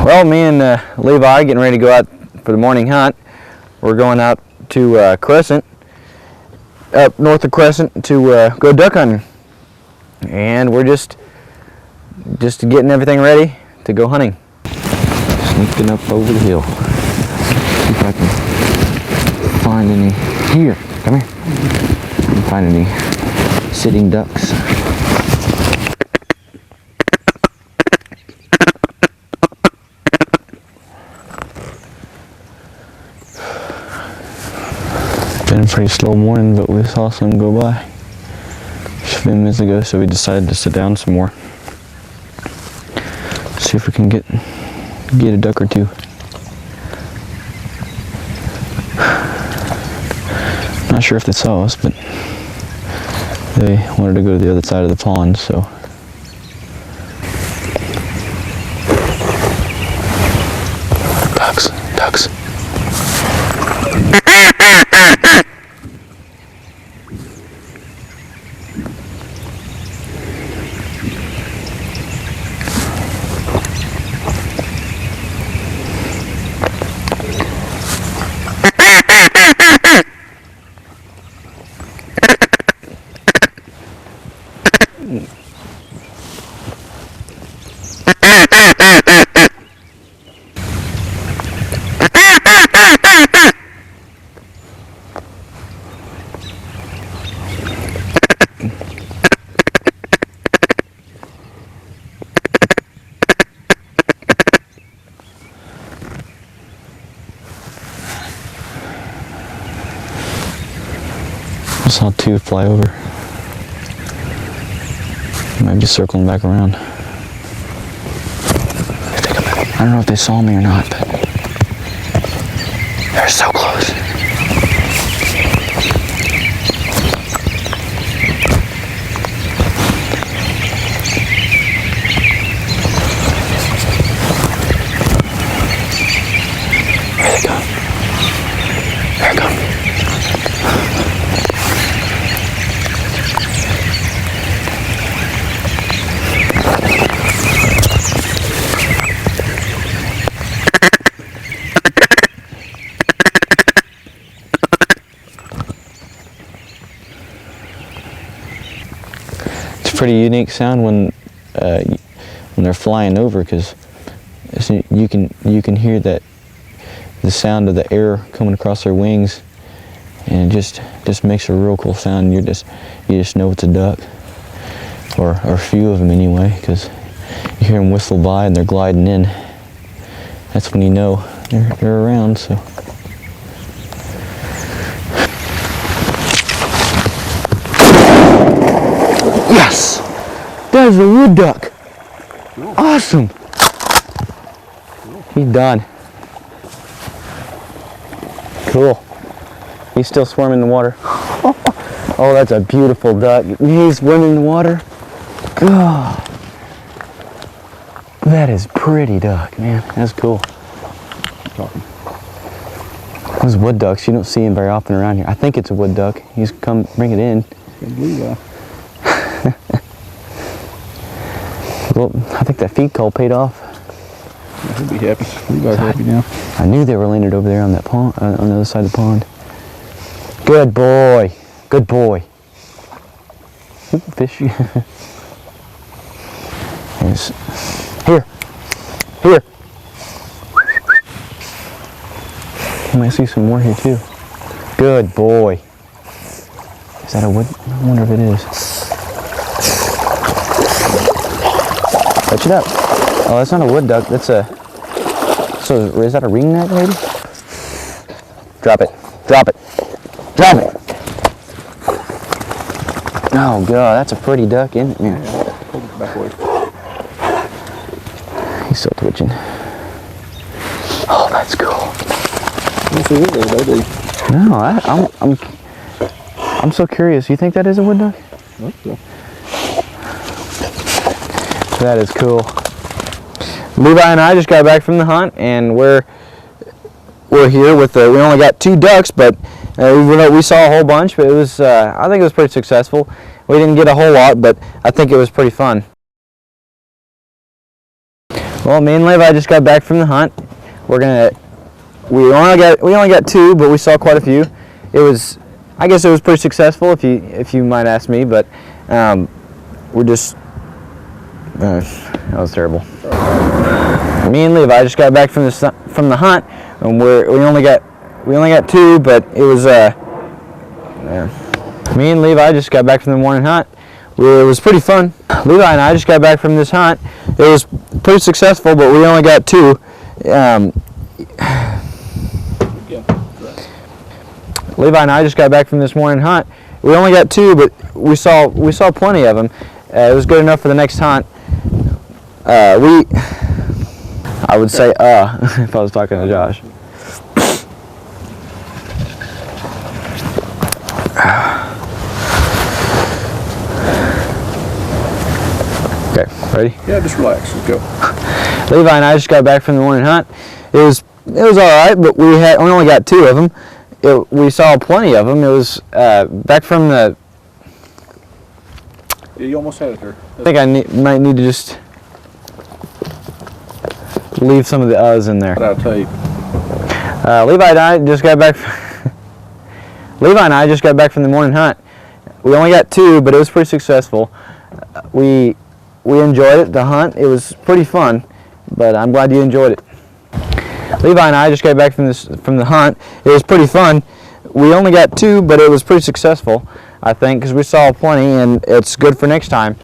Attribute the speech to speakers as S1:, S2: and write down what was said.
S1: Well, me and Levi getting ready to go out for the morning hunt. We're going out to Crescent, up north of Crescent, to go duck hunting. And we're just getting everything ready to go hunting. Sneaking up over the hill. See if I can find any. Here, come here. I can find any sitting ducks. Been a pretty slow morning, but we saw some go by just a few minutes ago, so we decided to sit down some more. See if we can get a duck or two. Not sure if they saw us, but they wanted to go to the other side of the pond, so. Ducks. I saw two fly over. Might be circling back around. I don't know if they saw me or not, but they're so close. There they go. There they go. Pretty unique sound when they're flying over, because you can hear that the sound of the air coming across their wings, and it just makes a real cool sound. You just know it's a duck, or a few of them anyway, because you hear them whistle by and they're gliding in. That's when you know they're around. So. Yes! That is a wood duck. Cool. Awesome. Cool. He's done. Cool. He's still swimming in the water. Oh, that's a beautiful duck. He's swimming in the water. Oh, that is pretty duck, man. That's cool. Those wood ducks, you don't see them very often around here. I think it's a wood duck. He's come bring it in. Levi. Well, I think that feed call paid off.
S2: Yeah, he'll be happy. Levi's happy now.
S1: I knew they were landed over there on that pond, on the other side of the pond. Good boy. Good boy. Ooh, fish. Yes. Here. Here. You might see some more here too. Good boy. Is that a wood? I wonder if it is. Touch it up. Oh, that's not a wood duck. That's a. So is that a ringneck, maybe? Drop it. Drop it. Drop it. Oh god, that's a pretty duck, isn't it? Yeah.
S2: Hold it back away.
S1: He's still twitching. Oh, that's cool. No, I'm so curious. You think that is a wood duck?
S2: I think so.
S1: That is cool. Levi and I just got back from the hunt, and we're here with we only got 2 ducks, but we saw a whole bunch. But it was I think it was pretty successful. We didn't get a whole lot, but I think it was pretty fun. Well, me and Levi just got back from the hunt. We only got 2, but we saw quite a few. I guess it was pretty successful, if you might ask me. But we're just that was terrible. Me and Levi just got back from the hunt, and we only got 2, but it was me and Levi just got back from the morning hunt. It was pretty fun. Levi and I just got back from this hunt. It was pretty successful, but we only got 2. Levi and I just got back from this morning hunt. We only got 2, but we saw plenty of them. It was good enough for the next hunt. I would say if I was talking to Josh. Okay, ready?
S2: Yeah, just relax. Let's go.
S1: Levi and I just got back from the morning hunt. It was all right, but we only got 2 of them. We saw plenty of them. It was back from the.
S2: Yeah, you almost had it there.
S1: I think I might need to just leave some of the uhs in there.
S2: But I'll tell you.
S1: Levi and I just got back. Levi and I just got back from the morning hunt. We only got 2, but it was pretty successful. We enjoyed it. The hunt. It was pretty fun, but I'm glad you enjoyed it. Levi and I just got back from the hunt. It was pretty fun. We only got 2, but it was pretty successful, I think, because we saw plenty, and it's good for next time.